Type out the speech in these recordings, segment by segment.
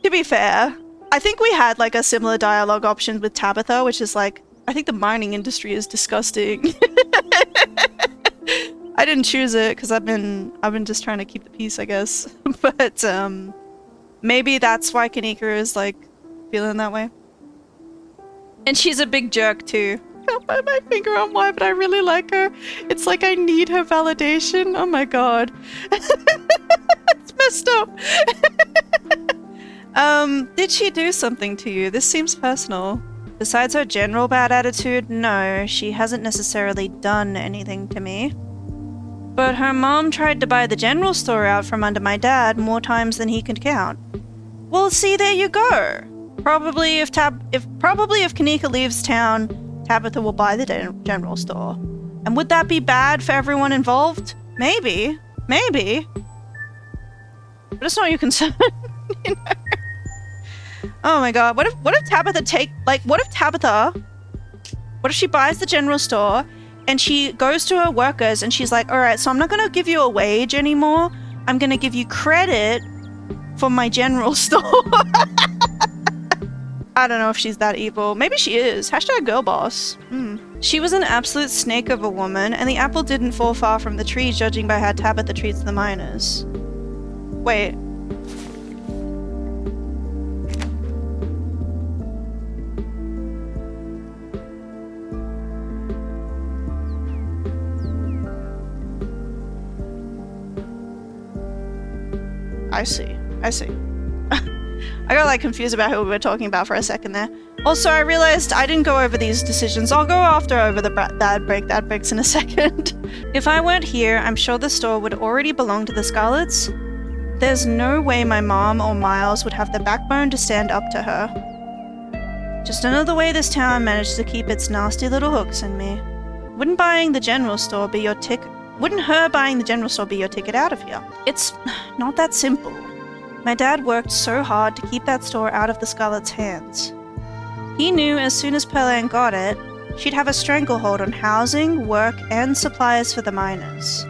To be fair, I think we had like a similar dialogue option with Tabitha, which is like, I think the mining industry is disgusting. I didn't choose it because I've been just trying to keep the peace, I guess. But maybe that's why Kanika is like feeling that way. And she's a big jerk too. I can't put my finger on why, but I really like her. It's like I need her validation. Oh my god. It's messed up. Did she do something to you? This seems personal. Besides her general bad attitude, no, she hasn't necessarily done anything to me. But her mom tried to buy the general store out from under my dad more times than he could count. Well, see, there you go. Probably if Kanika leaves town, Tabitha will buy the general store. And would that be bad for everyone involved? Maybe. Maybe. But it's not your concern, you know? Oh my god, what if Tabitha what if she buys the general store and she goes to her workers and she's like, alright, so I'm not gonna give you a wage anymore, I'm gonna give you credit for my general store. I don't know if she's that evil. Maybe she is. Hashtag girl boss. She was an absolute snake of a woman, and the apple didn't fall far from the tree, judging by how Tabitha treats the miners. Wait. I see. I got like confused about who we were talking about for a second there. Also, I realized I didn't go over these decisions. I'll go over the dad breaks in a second. If I weren't here, I'm sure the store would already belong to the Scarlets. There's no way my mom or Miles would have the backbone to stand up to her. Just another way this town managed to keep its nasty little hooks in me. Wouldn't her buying the general store be your ticket out of here? It's not that simple. My dad worked so hard to keep that store out of the Scarlet's hands. He knew as soon as Pearland got it, she'd have a stranglehold on housing, work, and supplies for the miners.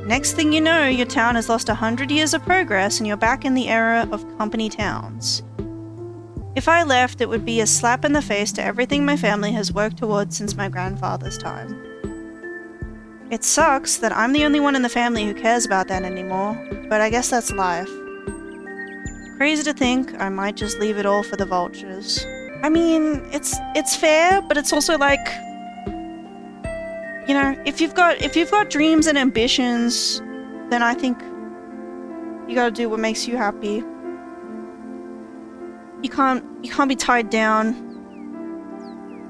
Next thing you know, your town has lost 100 years of progress and you're back in the era of company towns. If I left, it would be a slap in the face to everything my family has worked towards since my grandfather's time. It sucks that I'm the only one in the family who cares about that anymore, but I guess that's life. Crazy to think I might just leave it all for the vultures. I mean, it's fair, but it's also like, you know, if you've got dreams and ambitions, then I think you gotta do what makes you happy. You can't be tied down.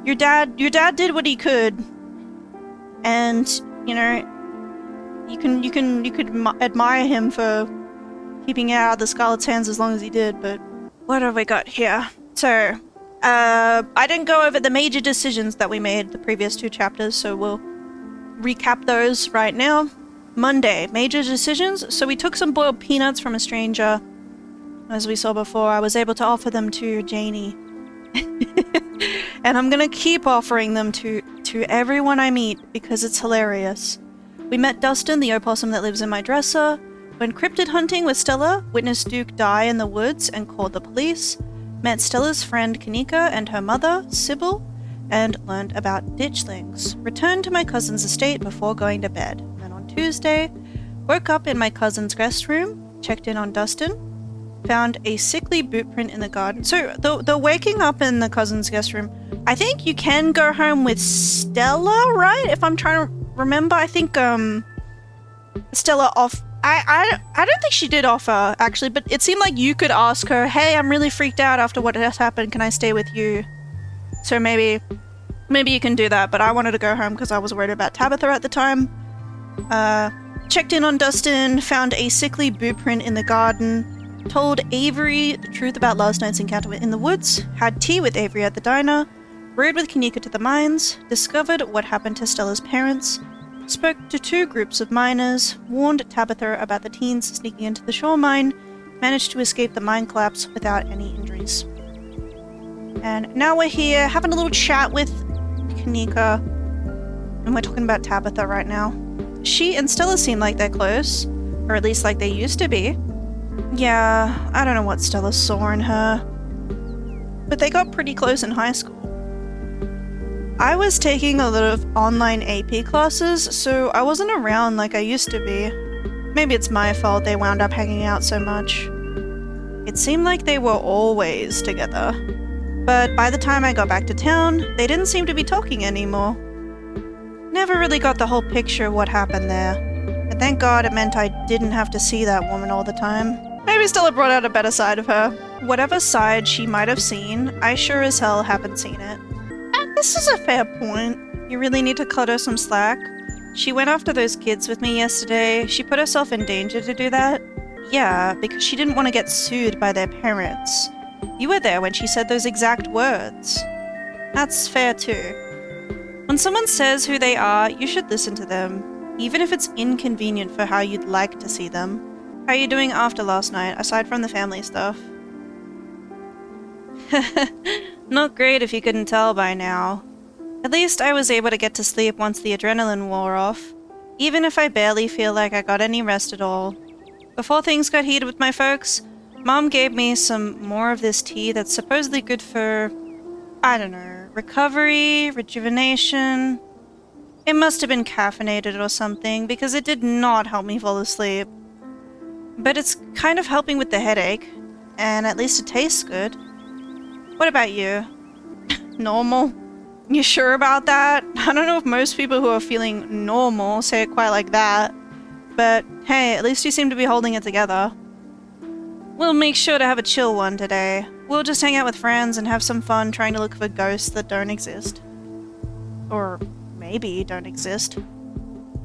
Your dad did what he could, and you know, you could admire him for keeping it out of the Scarlet's hands as long as he did. But what have we got here? So, I didn't go over the major decisions that we made the previous 2 chapters, so we'll recap those right now. Monday, major decisions. So we took some boiled peanuts from a stranger. As we saw before, I was able to offer them to Janie. And I'm gonna keep offering them to everyone I meet because it's hilarious. We met Dustin, the opossum that lives in my dresser. Went cryptid hunting with Stella, witnessed Duke die in the woods and called the police. Met Stella's friend Kanika and her mother, Sybil, and learned about ditchlings. Returned to my cousin's estate before going to bed. Then on Tuesday, woke up in my cousin's guest room, checked in on Dustin, found a sickly boot print in the garden. So the waking up in the cousin's guest room, I think you can go home with Stella, right? If I'm trying to remember, I think Stella I don't think she did offer, actually, but it seemed like you could ask her, hey, I'm really freaked out after what has happened, can I stay with you? So maybe you can do that, but I wanted to go home because I was worried about Tabitha at the time. Checked in on Dustin, found a sickly boot print in the garden, told Avery the truth about last night's encounter in the woods, had tea with Avery at the diner, rode with Kanika to the mines, discovered what happened to Stella's parents, spoke to 2 groups of miners, warned Tabitha about the teens sneaking into the shore mine, managed to escape the mine collapse without any injuries. And now we're here having a little chat with Kanika, and we're talking about Tabitha right now. She and Stella seem like they're close, or at least like they used to be. Yeah, I don't know what Stella saw in her, but they got pretty close in high school. I was taking a lot of online AP classes, so I wasn't around like I used to be. Maybe it's my fault they wound up hanging out so much. It seemed like they were always together. But by the time I got back to town, they didn't seem to be talking anymore. Never really got the whole picture of what happened there. And thank God it meant I didn't have to see that woman all the time. Maybe Stella brought out a better side of her. Whatever side she might have seen, I sure as hell haven't seen it. And this is a fair point. You really need to cut her some slack. She went after those kids with me yesterday. She put herself in danger to do that. Yeah, because she didn't want to get sued by their parents. You were there when she said those exact words. That's fair too. When someone says who they are, you should listen to them, even if it's inconvenient for how you'd like to see them. How are you doing after last night, aside from the family stuff? Not great if you couldn't tell by now. At least I was able to get to sleep once the adrenaline wore off, even if I barely feel like I got any rest at all. Before things got heated with my folks, Mom gave me some more of this tea that's supposedly good for, I don't know, recovery, rejuvenation. It must have been caffeinated or something, because it did not help me fall asleep. But it's kind of helping with the headache, and at least it tastes good. What about you? Normal? You sure about that? I don't know if most people who are feeling normal say it quite like that. But hey, at least you seem to be holding it together. We'll make sure to have a chill one today. We'll just hang out with friends and have some fun trying to look for ghosts that don't exist. Or maybe don't exist.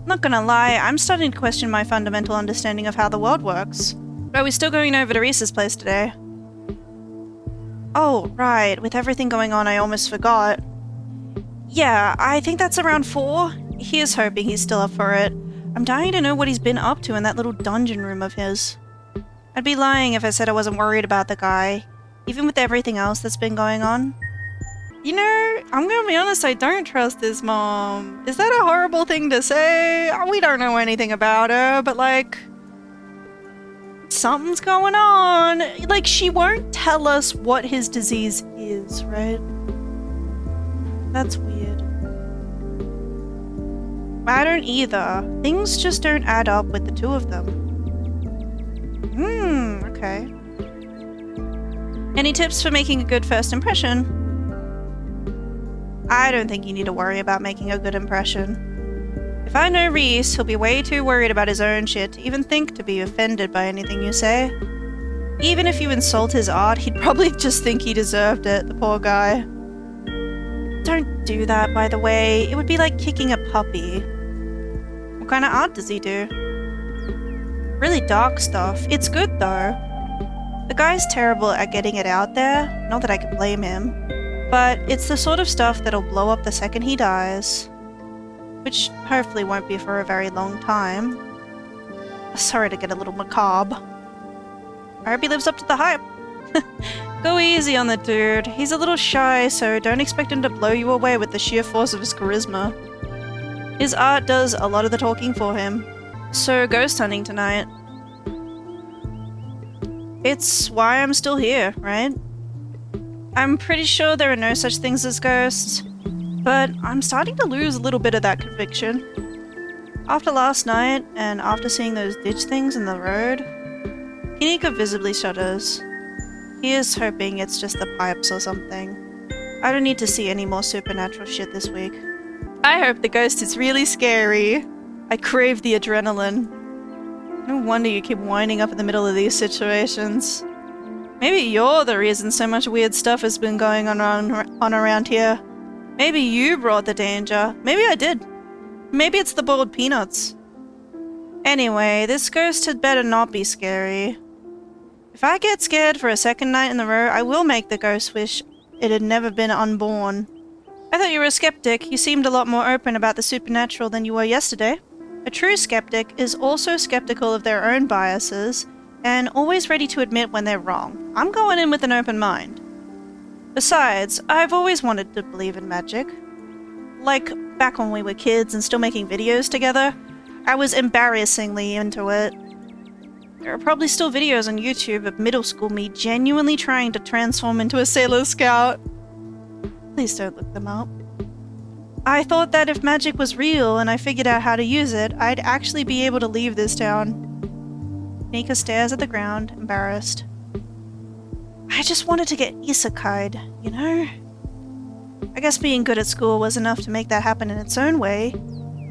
Not gonna lie, I'm starting to question my fundamental understanding of how the world works. Are we still going over to Reese's place today? Oh, right, with everything going on I almost forgot. Yeah, I think that's around 4. Here's hoping he's still up for it. I'm dying to know what he's been up to in that little dungeon room of his. I'd be lying if I said I wasn't worried about the guy, even with everything else that's been going on. You know, I'm gonna be honest, I don't trust his mom. Is that a horrible thing to say? We don't know anything about her, but like, something's going on. Like, she won't tell us what his disease is, right? That's weird. I don't either. Things just don't add up with the two of them. Okay. Any tips for making a good first impression? I don't think you need to worry about making a good impression. If I know Reese, he'll be way too worried about his own shit to even think to be offended by anything you say. Even if you insult his art, he'd probably just think he deserved it, the poor guy. Don't do that, by the way. It would be like kicking a puppy. What kind of art does he do? Really dark stuff. It's good, though. The guy's terrible at getting it out there. Not that I can blame him. But it's the sort of stuff that'll blow up the second he dies. Which hopefully won't be for a very long time. Sorry to get a little macabre. I hope he lives up to the hype. Go easy on the dude. He's a little shy, so don't expect him to blow you away with the sheer force of his charisma. His art does a lot of the talking for him. So ghost hunting tonight. It's why I'm still here, right? I'm pretty sure there are no such things as ghosts, but I'm starting to lose a little bit of that conviction. After last night, and after seeing those ditch things in the road, Kinika visibly shudders. He is hoping it's just the pipes or something. I don't need to see any more supernatural shit this week. I hope the ghost is really scary. I crave the adrenaline. No wonder you keep winding up in the middle of these situations. Maybe you're the reason so much weird stuff has been going on around here. Maybe you brought the danger. Maybe I did. Maybe it's the boiled peanuts. Anyway, this ghost had better not be scary. If I get scared for a second night in a row, I will make the ghost wish it had never been unborn. I thought you were a skeptic. You seemed a lot more open about the supernatural than you were yesterday. A true skeptic is also skeptical of their own biases, and always ready to admit when they're wrong. I'm going in with an open mind. Besides, I've always wanted to believe in magic. Like, back when we were kids and still making videos together, I was embarrassingly into it. There are probably still videos on YouTube of middle school me genuinely trying to transform into a Sailor Scout. Please don't look them up. I thought that if magic was real and I figured out how to use it, I'd actually be able to leave this town. Nika stares at the ground, embarrassed. I just wanted to get isekai'd, you know? I guess being good at school was enough to make that happen in its own way,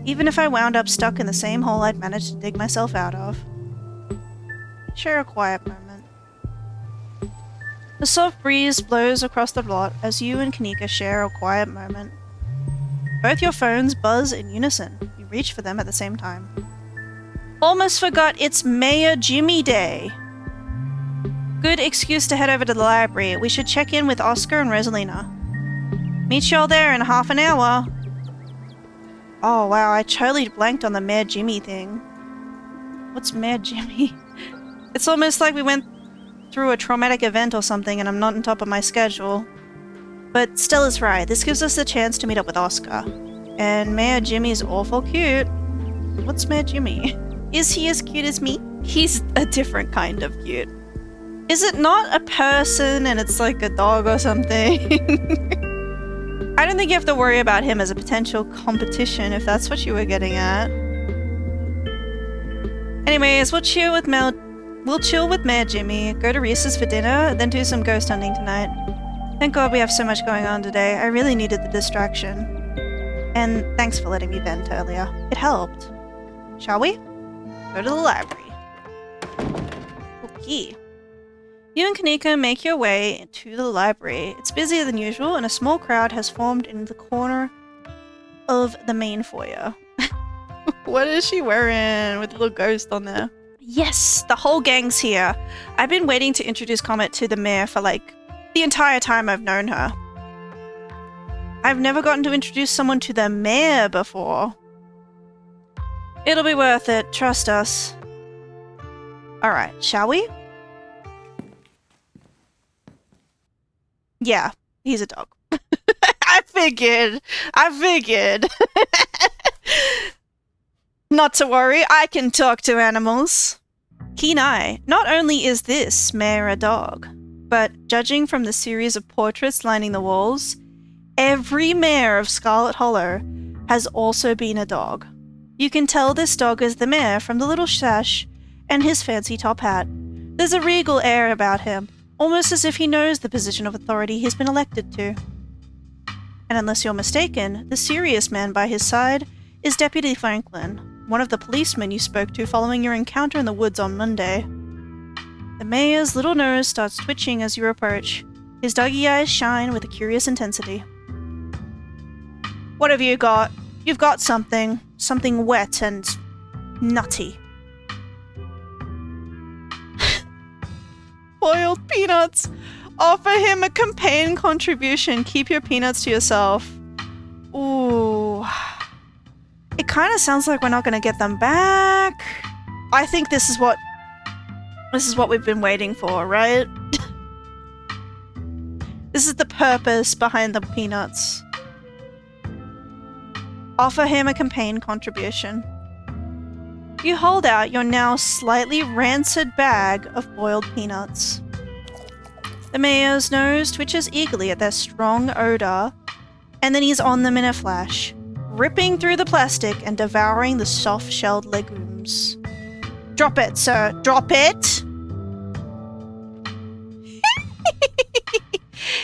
even if I wound up stuck in the same hole I'd managed to dig myself out of. Share a quiet moment. The soft breeze blows across the lot as you and Kanika share a quiet moment. Both your phones buzz in unison. You reach for them at the same time. Almost forgot it's Mayor Jimmy Day. Good excuse to head over to the library. We should check in with Oscar and Rosalina. Meet y'all there in half an hour. Oh wow, I totally blanked on the Mayor Jimmy thing. What's Mayor Jimmy? It's almost like we went through a traumatic event or something and I'm not on top of my schedule. But Stella's right, this gives us the chance to meet up with Oscar. And Mayor Jimmy's awful cute. What's Mayor Jimmy? Is he as cute as me? He's a different kind of cute. Is it not a person and it's like a dog or something? I don't think you have to worry about him as a potential competition if that's what you were getting at. Anyways, we'll chill with Mayor Jimmy, go to Reese's for dinner, then do some ghost hunting tonight. Thank God we have so much going on today. I really needed the distraction. And thanks for letting me vent earlier. It helped. Shall we? Go to the library. Okay. You and Kanika make your way to the library. It's busier than usual and a small crowd has formed in the corner of the main foyer. What is she wearing with a little ghost on there? Yes, the whole gang's here. I've been waiting to introduce Comet to the mayor for like the entire time I've known her. I've never gotten to introduce someone to the mayor before. It'll be worth it, trust us. Alright, shall we? Yeah, he's a dog. I figured. Not to worry, I can talk to animals. Keen eye. Not only is this mayor a dog, but judging from the series of portraits lining the walls, every mayor of Scarlet Hollow has also been a dog. You can tell this dog is the mayor from the little sash and his fancy top hat. There's a regal air about him, almost as if he knows the position of authority he's been elected to. And unless you're mistaken, the serious man by his side is Deputy Franklin, one of the policemen you spoke to following your encounter in the woods on Monday. The mayor's little nose starts twitching as you approach. His doggy eyes shine with a curious intensity. What have you got? You've got something. Something wet and nutty. Boiled peanuts! Offer him a campaign contribution. Keep your peanuts to yourself. Ooh. It kind of sounds like we're not going to get them back. I think this is what we've been waiting for, right? This is the purpose behind the peanuts. Offer him a campaign contribution. You hold out your now slightly rancid bag of boiled peanuts. The mayor's nose twitches eagerly at their strong odor, and then he's on them in a flash, ripping through the plastic and devouring the soft-shelled legumes. Drop it, sir. Drop it!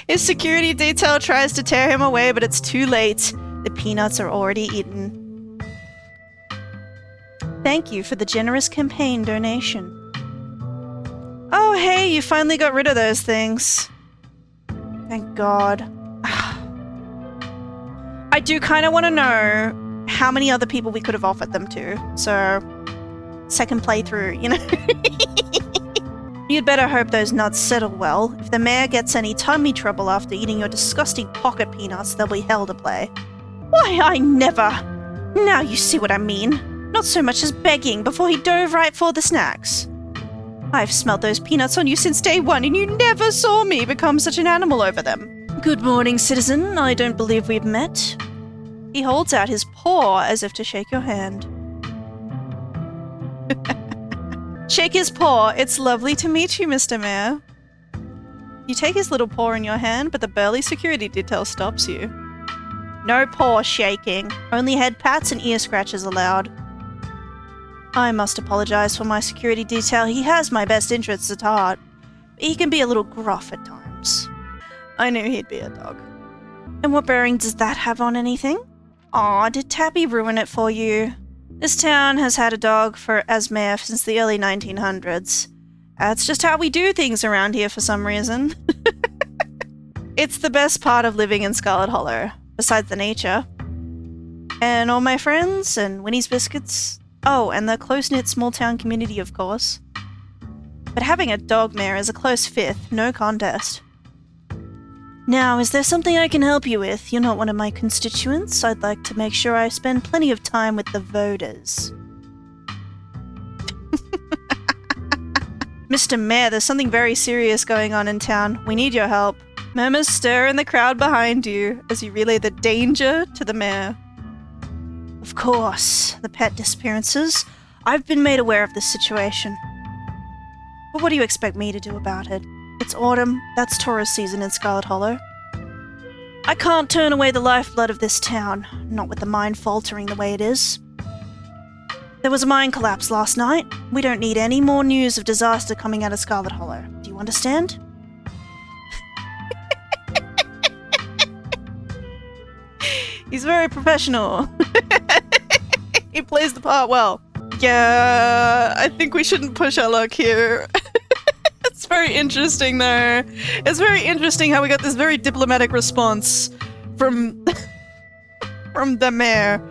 His security detail tries to tear him away, but it's too late. The peanuts are already eaten. Thank you for the generous campaign donation. Oh, hey, you finally got rid of those things. Thank God. I do kind of want to know how many other people we could have offered them to. So, second playthrough, you know? You'd better hope those nuts settle well. If the mayor gets any tummy trouble after eating your disgusting pocket peanuts, there'll be hell to play. Why, I never! Now you see what I mean. Not so much as begging before he dove right for the snacks. I've smelled those peanuts on you since day one, and you never saw me become such an animal over them. Good morning, citizen. I don't believe we've met. He holds out his paw as if to shake your hand. Shake his paw. It's lovely to meet you, Mr. Mayor. You take his little paw in your hand, but the burly security detail stops you. No paw shaking. Only head pats and ear scratches allowed. I must apologize for my security detail. He has my best interests at heart. But he can be a little gruff at times. I knew he'd be a dog. And what bearing does that have on anything? Aw, did Tabby ruin it for you? This town has had a dog as mayor since the early 1900s. That's just how we do things around here for some reason. It's the best part of living in Scarlet Hollow, besides the nature. And all my friends, and Winnie's Biscuits. Oh, and the close-knit small-town community, of course. But having a dog mayor is a close fifth, no contest. Now, is there something I can help you with? You're not one of my constituents. I'd like to make sure I spend plenty of time with the VODs. Mr. Mayor, there's something very serious going on in town. We need your help. Murmurs stir in the crowd behind you as you relay the danger to the mayor. Of course, the pet disappearances. I've been made aware of this situation. But what do you expect me to do about it? It's autumn. That's tourist season in Scarlet Hollow. I can't turn away the lifeblood of this town, not with the mine faltering the way it is. There was a mine collapse last night. We don't need any more news of disaster coming out of Scarlet Hollow. Do you understand? He's very professional. He plays the part well. Yeah, I think we shouldn't push our luck here. It's very interesting, though. It's very interesting how we got this very diplomatic response from from the mayor.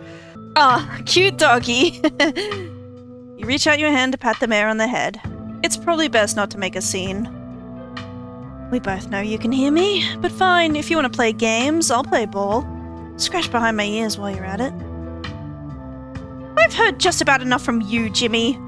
Ah, cute doggy. You reach out your hand to pat the mayor on the head. It's probably best not to make a scene. We both know you can hear me, but fine, if you want to play games, I'll play ball. Scratch behind my ears while you're at it. I've heard just about enough from you, Jimmy.